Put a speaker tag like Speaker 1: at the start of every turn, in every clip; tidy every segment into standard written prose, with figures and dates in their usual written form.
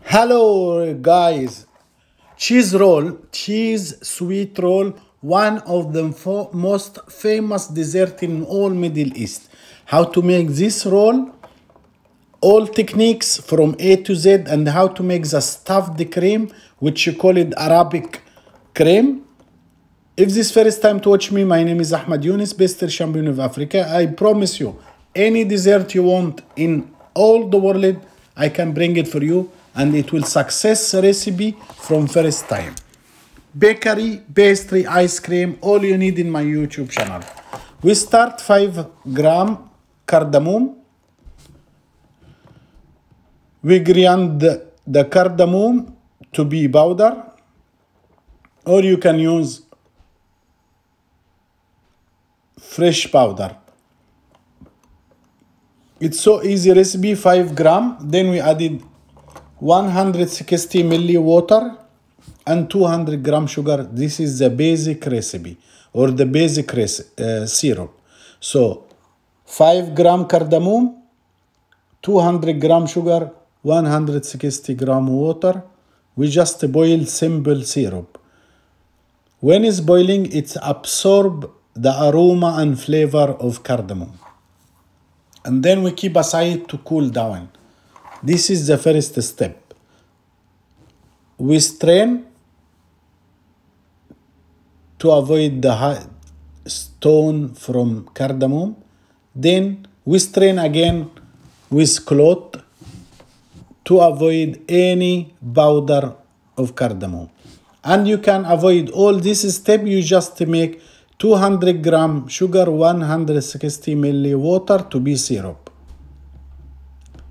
Speaker 1: Hello guys, cheese sweet roll, one of the most famous dessert in all Middle East. How to make this roll, all techniques from A to Z, and how to make the stuffed cream, which you call it Arabic cream. If this first time to watch me, my name is Ahmed Younes, best champion of Africa. I promise you, any dessert you want in all the world, I can bring it for you, and it will success recipe from first time. Bakery, pastry, ice cream, all you need in my YouTube channel. We start 5 gram cardamom. We grind the cardamom to be powder, or you can use fresh powder. It's so easy recipe. 5 gram. Then we added 160 ml water and 200 gram sugar. This is the basic recipe or the basic syrup. So 5 gram cardamom, 200 gram sugar, 160 gram water. We just boil simple syrup. When it's boiling, it absorbs the aroma and flavor of cardamom. And then we keep aside to cool down. This is the first step. We strain to avoid the stone from cardamom. Then we strain again with cloth to avoid any powder of cardamom. And you can avoid all this step. You just make 200 gram sugar, 160 ml water to be syrup.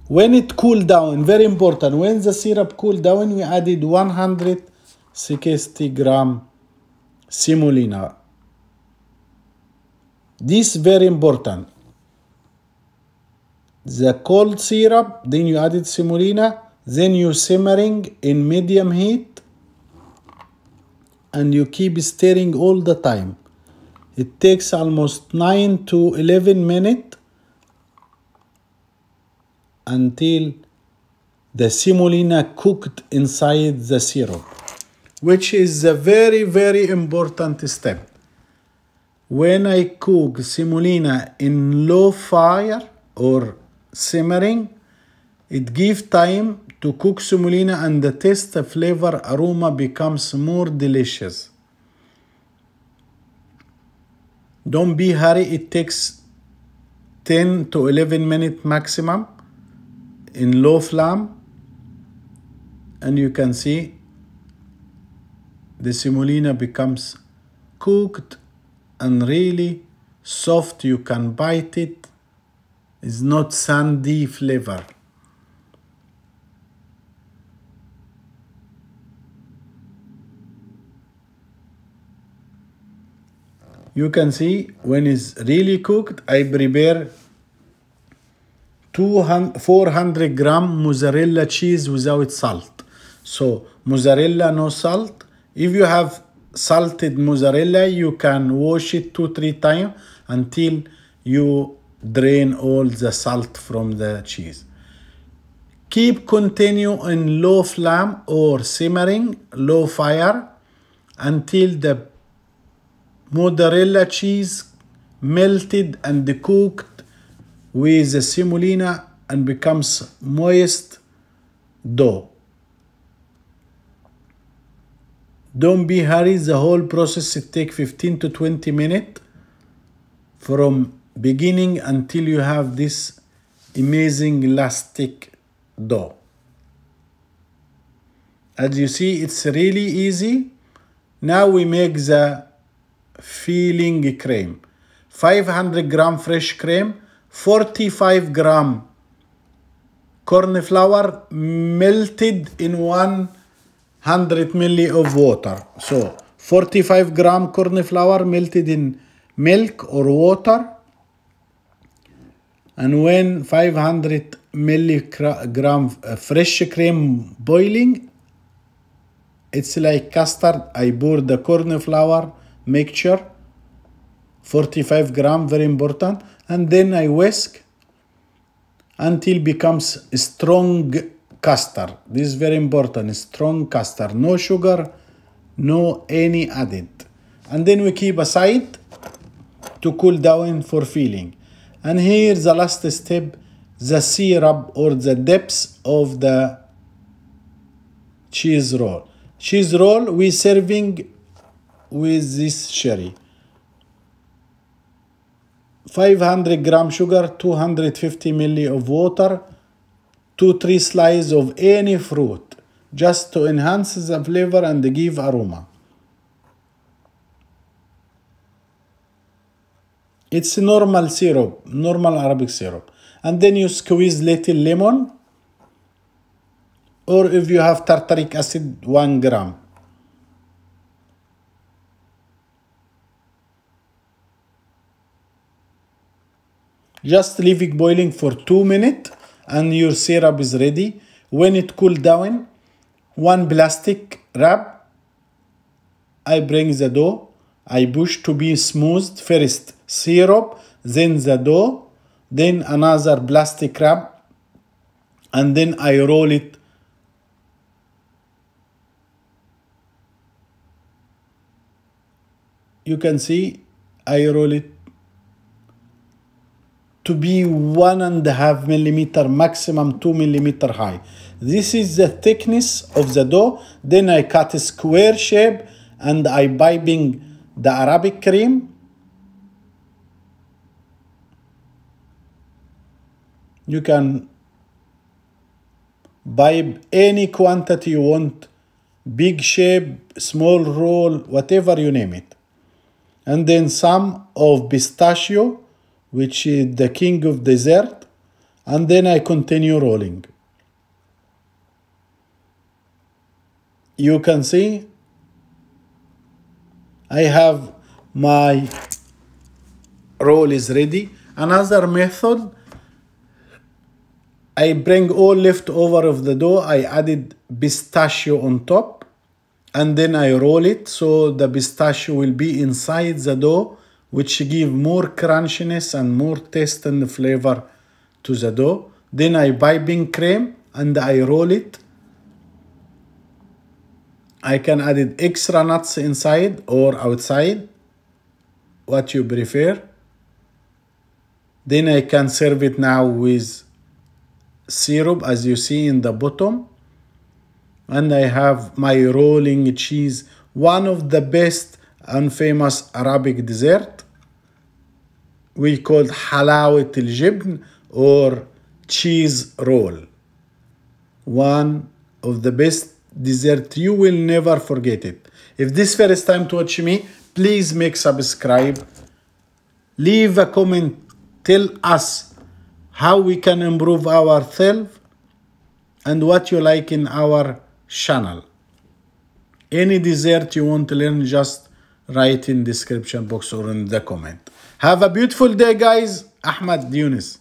Speaker 1: When it cool down, very important, when the syrup cool down, we added 160 gram semolina. This very important. The cold syrup, then you added semolina, then you simmering in medium heat, and you keep stirring all the time. It takes almost 9 to 11 minutes until the semolina cooked inside the syrup, which is a very, very important step. When I cook semolina in low fire or simmering, it gives time to cook semolina and the taste, flavor, aroma becomes more delicious. Don't be hurry, it takes 10 to 11 minutes maximum in low flame, and you can see the semolina becomes cooked and really soft. You can bite it. It's not sandy flavor. You can see when it's really cooked, I prepare 400 gram mozzarella cheese without salt. So mozzarella, no salt. If you have salted mozzarella, you can wash it 2-3 times until you drain all the salt from the cheese. Keep continue in low flame or simmering, low fire, until the mozzarella cheese melted and cooked with the semolina and becomes moist dough. Don't be hurry, the whole process it takes 15 to 20 minutes from beginning until you have this amazing elastic dough. As you see, it's really easy. Now we make the filling cream. 500 gram fresh cream, 45 gram corn flour melted in 100 ml of water. So 45 gram corn flour melted in milk or water, and when 500 milligram fresh cream boiling, it's like custard. I pour the corn flour mixture, 45 gram, very important, and then I whisk until becomes strong custard. This is very important. Strong custard. No sugar, no any added. And then we keep aside to cool down for filling. And here's the last step, the syrup or the depths of the cheese roll. Cheese roll we serving with this sherry. 500 gram sugar, 250 ml of water, 2-3 slices of any fruit, just to enhance the flavor and give aroma. It's normal syrup, normal Arabic syrup. And then you squeeze little lemon, or if you have tartaric acid, 1 gram. Just leave it boiling for 2 minutes and your syrup is ready. When it cool down, 1 plastic wrap, I bring the dough. I push to be smoothed. First syrup, then the dough, then another plastic wrap, and then I roll it. You can see I roll it to be 1.5 millimeter, maximum 2 millimeter high. This is the thickness of the dough. Then I cut a square shape and I piping the Arabic cream. You can pipe any quantity you want, big shape, small roll, whatever you name it. And then some of pistachio, which is the king of dessert. And then I continue rolling. You can see I have my roll is ready. Another method, I bring all leftover of the dough. I added pistachio on top, and then I roll it so the pistachio will be inside the dough, which give more crunchiness and more taste and flavor to the dough. Then I piping cream and I roll it. I can add extra nuts inside or outside, what you prefer. Then I can serve it now with syrup, as you see in the bottom. And I have my rolling cheese, one of the best and famous Arabic dessert. We call halawat al-jibn or cheese roll. One of the best dessert, you will never forget it. If this first time to watch me, please make subscribe. Leave a comment, tell us how we can improve ourselves and what you like in our channel. Any dessert you want to learn, just write in description box or in the comment. Have a beautiful day, guys. Ahmad Yunus.